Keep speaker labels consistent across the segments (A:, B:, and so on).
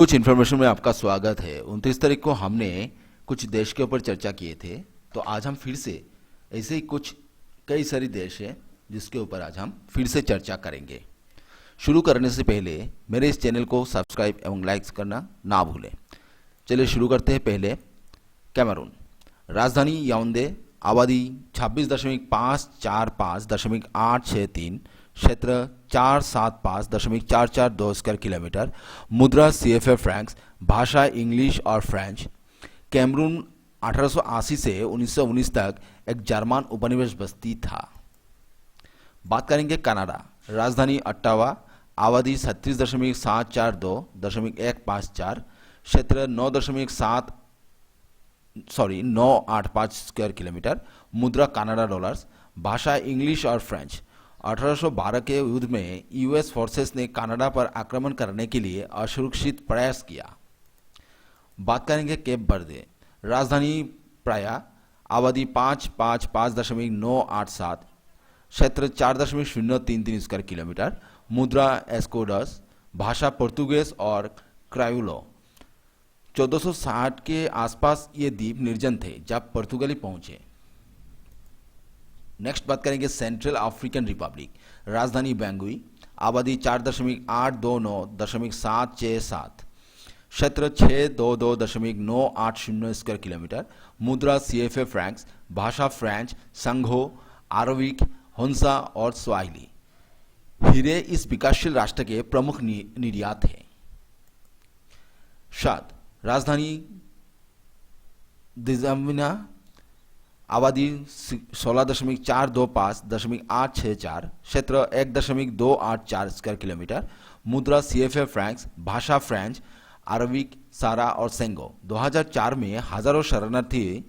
A: कुछ इन्फॉर्मेशन में आपका स्वागत है। 29 तारीख को हमने कुछ देश के ऊपर चर्चा किए थे, तो आज हम फिर से ऐसे ही कुछ कई सारे देश हैं जिसके ऊपर आज हम फिर से चर्चा करेंगे। शुरू करने से पहले मेरे इस चैनल को सब्सक्राइब एवं लाइक करना ना भूलें। चलिए शुरू करते हैं। पहले कैमरून, राजधानी याओंडे, आबादी 26.545.863, क्षेत्र 475.442 स्क्वायर किलोमीटर, मुद्रा CFA फ्रैंक्स, भाषा इंग्लिश और फ्रेंच। कैमरून 1880 से 1919 तक एक जर्मन उपनिवेश बस्ती था। बात करेंगे कनाडा, राजधानी अट्टावा, आबादी 36.742.154, क्षेत्र 985 स्क्वायर किलोमीटर, मुद्रा कनाडा डॉलर्स, भाषा इंग्लिश और फ्रेंच। 1812 के युद्ध में US फोर्सेस ने कनाडा पर आक्रमण करने के लिए असुरक्षित प्रयास किया। बात करेंगे केप वर्दे, राजधानी प्राया, आबादी 555.987, क्षेत्र 4.033 स्क्वायर किलोमीटर, मुद्रा एस्कोडस, भाषा पुर्तगीज और क्रायोलो। 1460 के आसपास ये द्वीप निर्जन थे जब पुर्तगाली पहुंचे। नेक्स्ट बात करेंगे सेंट्रल अफ्रीकन रिपब्लिक, राजधानी बैंगुई, आबादी 4.829.767, क्षेत्र 622.980 स्क्वायर किलोमीटर, मुद्रा CFA फ्रैंक्स, भाषा फ्रेंच, संघो, अरबिक, होंसा और स्वाहिली। हीरे इस विकासशील राष्ट्र के प्रमुख निर्यात हैं। शाद, राजधानी दिजामिना, आबादी 16.425.864, क्षेत्र 1.284 स्क्वायर किलोमीटर, मुद्रा CFA फ्रैंक्स, भाषा फ्रेंच, अरबिक, सारा और सेंगो। 2004 में हजारों शरणार्थी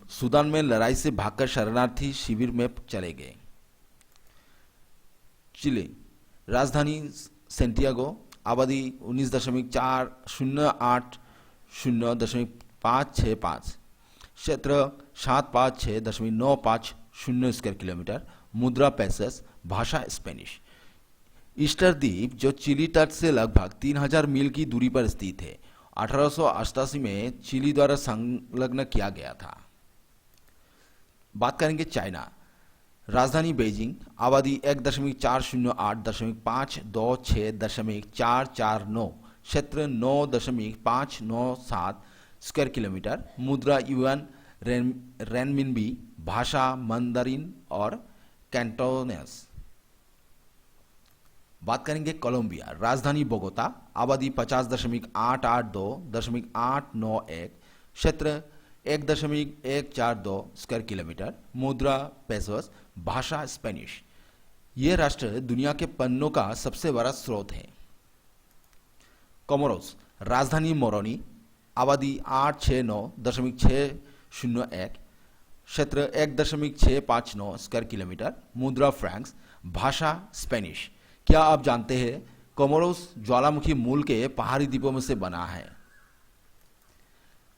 A: सूडान में लड़ाई से भागकर शरणार्थी शिविर में चले गए। चिली, राजधानी सेंटियागो, आबादी 19.408.565, क्षेत्र 756.950 स्क्वायर किलोमीटर, मुद्रा पेसस, भाषा स्पेनिश। ईस्टर द्वीप जो चिली तट से लगभग 3000 मील की दूरी पर स्थित है, 1888 में चिली द्वारा संलग्न किया गया था। बात करेंगे चाइना, राजधानी बीजिंग, आबादी 1.408.526.449, क्षेत्र 9.597 स्क्वायर किलोमीटर, मुद्रा युआन रेनमिनबी, भाषा मंदारिन और कैंटोनेस। बात करेंगे कोलंबिया, राजधानी बोगोता, आबादी 50.882.891, क्षेत्र 1.142 स्क्वायर किलोमीटर, मुद्रा पेसोस, भाषा स्पेनिश। ये राष्ट्र दुनिया के पन्नों का सबसे बड़ा स्रोत है। कोमोरोस, राजधानी मोरोनी, आबादी 869.601, क्षेत्र 1.659 स्क्वायर किलोमीटर, मुद्रा फ्रैंक्स, भाषा स्पेनिश। क्या आप जानते हैं कोमोरोस ज्वालामुखी मूल के पहाड़ी द्वीपों में से बना है।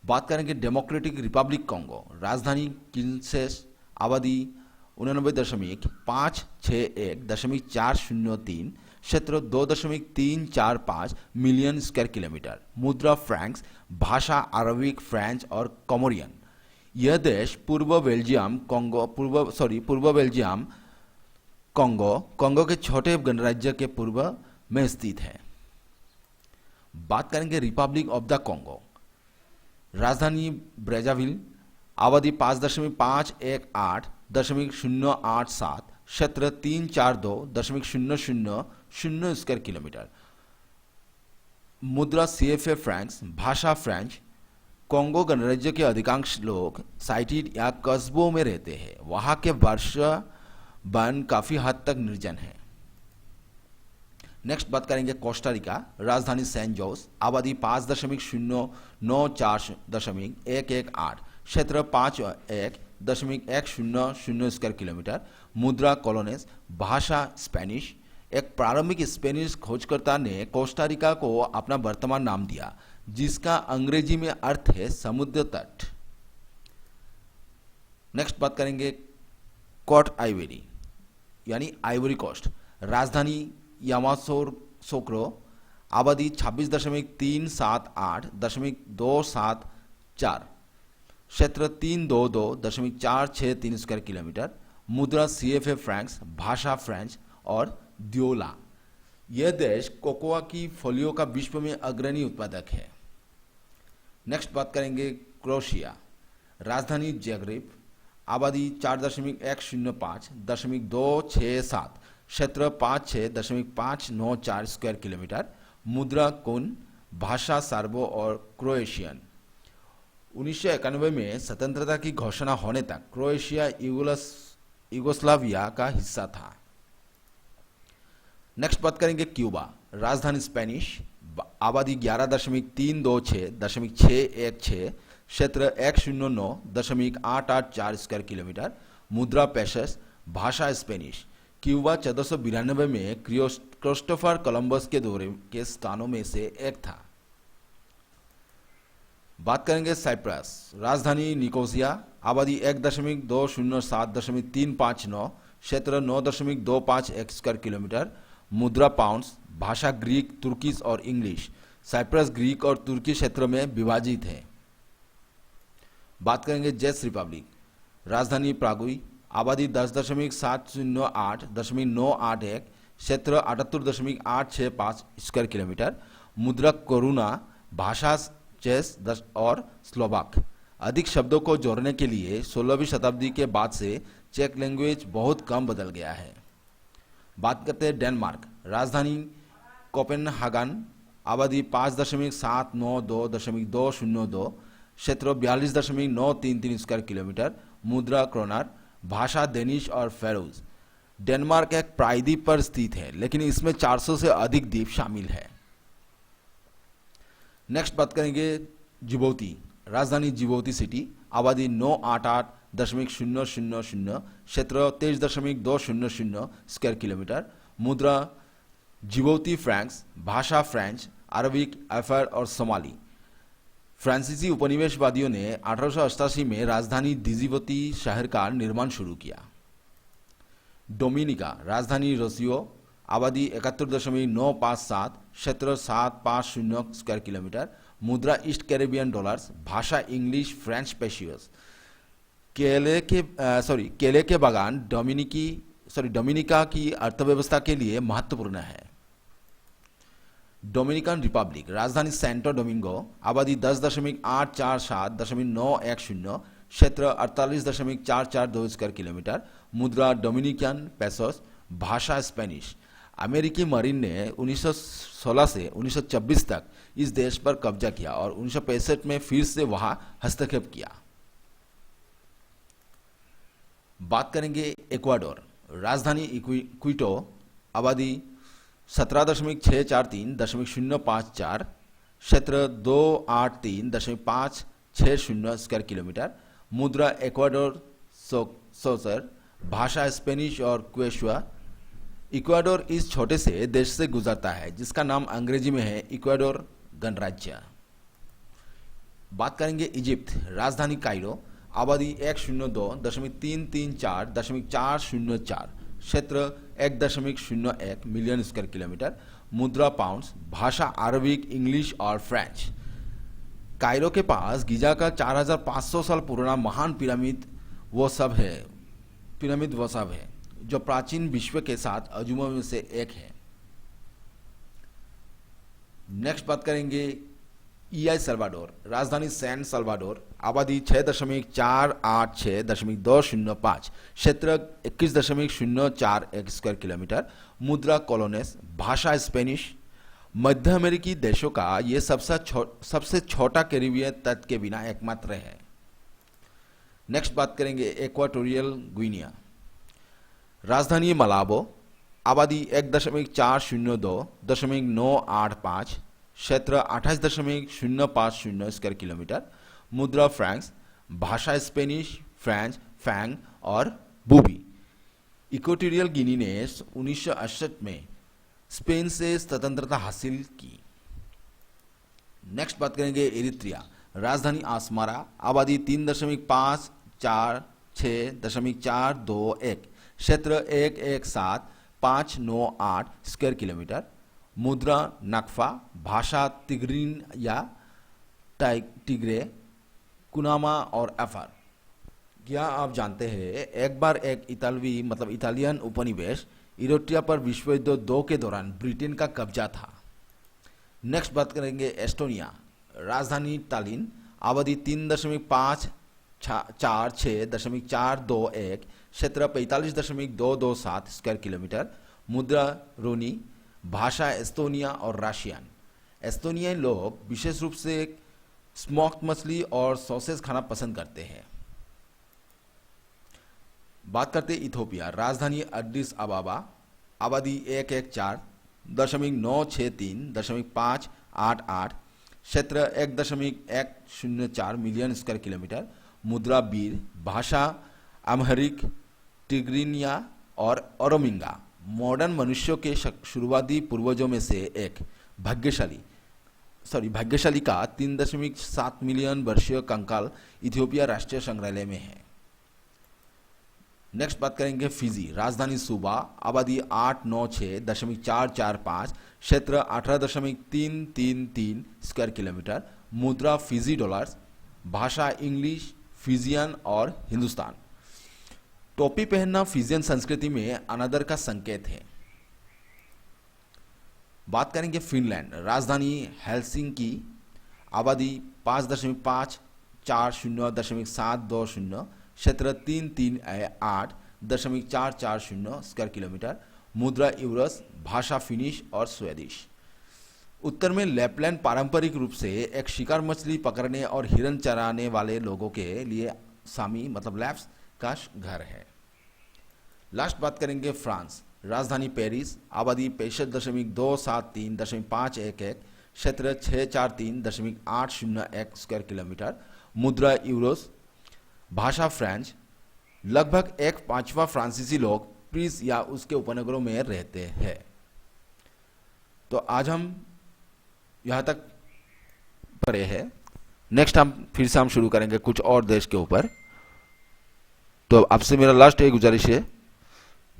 A: बात करेंगे डेमोक्रेटिक रिपब्लिक कांगो, राजधानी किनशसा, आबादी 89.561.403, क्षेत्र 2.345 मिलियन स्क्वायर किलोमीटर, मुद्रा फ्रैंक्स, भाषा अरबिक, फ्रेंच और कोमोरियन। यह देश पूर्व बेल्जियम कांगो के छोटे गणराज्य के पूर्व में स्थित है। बात करेंगे रिपब्लिक ऑफ द कांगो, राजधानी ब्रेजाविल, आबादी 5.518.087, क्षेत्र 342.000 स्क्वायर किलोमीटर, मुद्रा CFA फ्रैंक्स, भाषा फ्रेंच। कांगो गणराज्य के अधिकांश लोग साइटेड या कस्बों में रहते हैं। वहां के वर्षा वन काफी हद तक निर्जन है। नेक्स्ट बात करेंगे कोस्टारिका, राजधानी सैन जोस, आबादी 5.094.118, क्षेत्र 51.100 स्क्वायर किलोमीटर, मुद्रा कोलोनेस, भाषा स्पेनिश। एक प्रारंभिक स्पेनिश खोजकर्ता ने कोस्टारिका को अपना वर्तमान नाम दिया, जिसका अंग्रेजी में अर्थ है समुद्र तट। नेक्स्ट बात करेंगे कोट आइवेरी यानी आइवरी कोस्ट, राजधानी यामासोक्रो, आबादी 26,378.274, क्षेत्र 322.463 स्क्वायर किलोमीटर, मुद्रा CFA फ्रैंक्स, भाषा फ्रेंच और दियोला। यह देश कोकोआ की फलियों का विश्व में अग्रणी उत्पादक है। नेक्स्ट बात करेंगे क्रोएशिया। राजधानी ज़ाग्रेब, आबादी 4.105.267, क्षेत्र 56.594 स्क्वायर किलोमीटर, मुद्रा कून, भाषा सर्बो और क्रोएशियन। 1991 में स्वतंत्रता की घोषणा होने तक क्रोएशिया यूगोस्लाविया का हिस्सा था। नेक्स्ट बात करेंगे क्यूबा। राजधानी स्पेनिश, आबादी 11.326.616, क्षेत्र 109.884 स्क्वायर किलोमीटर, मुद्रा पेसोस, भाषा स्पेनिश। क्यूबा 1492 में क्रिस्टोफर कोलंबस के दौरे के स्थानों में से एक था। बात करेंगे साइप्रस। राजधानी निकोसिया, आबादी 1.207.359, क्षेत्र 9.251 स्क्वायर किलोमीटर, मुद्रा पाउंड्स, भाषा ग्रीक, तुर्किश और इंग्लिश। साइप्रस ग्रीक और तुर्की क्षेत्रों में विभाजित है। बात करेंगे चेक रिपब्लिक। राजधानी प्रागुई, आबादी 10.708.981, क्षेत्र 78.865 स्क्वायर किलोमीटर, मुद्रा कोरुना, भाषा चेक और स्लोवाक। अधिक शब्दों को जोड़ने के लिए 16वीं शताब्दी के बाद से चेक लैंग्वेज बहुत कम बदल गया है। बात करते हैं डेनमार्क। राजधानी कोपेनहागन, आबादी 5.792.202, क्षेत्र 42.933 स्क्वायर किलोमीटर, मुद्रा क्रोनर, भाषा डेनिश और फेरोज। डेनमार्क एक प्रायद्वीप पर स्थित है, लेकिन इसमें 400 से अधिक द्वीप शामिल है। नेक्स्ट बात करेंगे जिबूती। राजधानी जिबूती सिटी, आबादी 988.000, क्षेत्र 23.200 स्क्वायर किलोमीटर, मुद्रा जिबूती फ्रैंक्स, भाषा फ्रेंच, अरबिक, अफर और सोमाली। फ्रांसीसी उपनिवेशवादियों ने 1888 में राजधानी जिबूती शहर का निर्माण शुरू किया। डोमिनिका। राजधानी रोसियो, आबादी 71.957, क्षेत्र 750 स्क्वायर किलोमीटर, मुद्रा ईस्ट कैरेबियन डॉलर्स, भाषा इंग्लिश, फ्रेंच पेशियोस। केले के बागान डोमिनिका की अर्थव्यवस्था के लिए महत्वपूर्ण है। Dominican Republic. राजधानी सैंटो डोमिंगो, आबादी 10.847.910, क्षेत्र 48.442 स्क्वायर किलोमीटर, मुद्रा डोमिनिकन पेसोस, भाषा स्पेनिश। अमेरिकी मरीन ने 1916 से 1926 तक इस देश पर कब्जा किया और 1965 में फिर से वहां हस्तक्षेप किया। बात करेंगे इक्वाडोर। राजधानी क्विटो, आबादी 17.643.054, क्षेत्र 283.560 स्क्वायर किलोमीटर, मुद्रा इक्वाडोर सोसर, भाषा स्पेनिश और क्वेशुआ। इक्वाडोर इस छोटे से देश से गुजरता है जिसका नाम अंग्रेजी में है इक्वाडोर गणराज्य। बात करेंगे इजिप्ट। राजधानी कायरो, आबादी 102.334.404, क्षेत्र 1.01 मिलियन स्क्वायर किलोमीटर, मुद्रा पाउंड्स, भाषा अरबिक, इंग्लिश और फ्रेंच। कायरो के पास गीजा का 4500 साल पुराना महान पिरामिड वो सब है जो प्राचीन विश्व के 7 अजूबों में से एक है। नेक्स्ट बात करेंगे ईआई सल्वाडोर। राजधानी सैन सल्वाडोर, आबादी 6.486.205, क्षेत्र 21.041 स्क्वायर किलोमीटर, मुद्रा कोलोनेस, भाषा स्पेनिश। मध्य अमेरिकी देशों का यह सबसे छोटा कैरिबियन तट के बिना एकमात्र है। नेक्स्ट बात करेंगे इक्वाटोरियल गिनिया। राजधानी मलाबो, आबादी 1.402.985, क्षेत्र 28.050 स्क्वायर किलोमीटर, मुद्रा फ्रैंक्स, भाषा स्पेनिश, फ्रेंच, फैंग और बूबी। इक्वाटोरियल गिनी ने 1968 में स्पेन से स्वतंत्रता हासिल की। नेक्स्ट बात करेंगे इरित्रिया। राजधानी आसमारा, आबादी 3.546.421, क्षेत्र 117.598 स्क्वायर किलोमीटर, मुद्रा नक्फा, भाषा तिग्रिन या टिग्रे, कुनामा और एफर। क्या आप जानते हैं एक बार एक इतालवी मतलब इटालियन उपनिवेश इरोटिया पर विश्व युद्ध 2 के दौरान ब्रिटेन का कब्जा था। नेक्स्ट बात करेंगे एस्टोनिया, राजधानी तालिन, आबादी 3.446.421, क्षेत्र 45.227 स्क्वायर किलोमीटर, मुद्रा रोनी, भाषा एस्तोनिया और रशियन। एस्तोनियाई लोग विशेष रूप से स्मोक्ड मछली और सॉसेज खाना पसंद करते हैं। बात करते इथोपिया, राजधानी एडिस अबाबा, आबादी 114,963.588, क्षेत्र 1.104 मिलियन स्क्वायर किलोमीटर, मुद्रा बीर, भाषा अम्हरिक, टिग्रिनिया और ओरोमिंगा। मॉडर्न मनुष्यों के शुरुआती पूर्वजों में से एक भाग्यशाली का 3.7 मिलियन वर्षीय कंकाल इथियोपिया राष्ट्रीय संग्रहालय में है। नेक्स्ट बात करेंगे फिजी, राजधानी सूबा, आबादी 896.445, क्षेत्र 18.333 स्क्वायर किलोमीटर, मुद्रा फिजी डॉलर्स, भाषा इंग्लिश, फिजियन और हिंदुस्तान। टोपी पहनना फिजियन संस्कृति में अनादर का संकेत है। बात करेंगे फिनलैंड, राजधानी हेलसिंकी, आबादी 5.540.720, क्षेत्र 338.440 स्क्वायर किलोमीटर, मुद्रा यूरोस, भाषा फिनिश और स्वेदिश। उत्तर में लैपलैंड पारंपरिक रूप से एक शिकार मछली पकड़ने और हिरन चराने वाले लोगों के लिए सामी मतलब लैप्स का घर है। लास्ट बात करेंगे फ्रांस, राजधानी पेरिस, आबादी 65.273.511, क्षेत्र 643.801 स्क्वायर किलोमीटर, मुद्रा यूरोस, भाषा फ्रेंच। लगभग 1/5 फ्रांसीसी लोग प्रीस या उसके उपनगरों में रहते हैं। तो आज हम यहाँ तक पढ़े हैं। नेक्स्ट फिर से हम शुरू करेंगे कुछ और देश के ऊपर। तो आपसे मेरा लास्ट एक गुजारिश है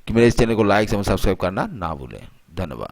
A: कि मेरे इस चैनल को लाइक एवं सब्सक्राइब करना ना भूलें। धन्यवाद।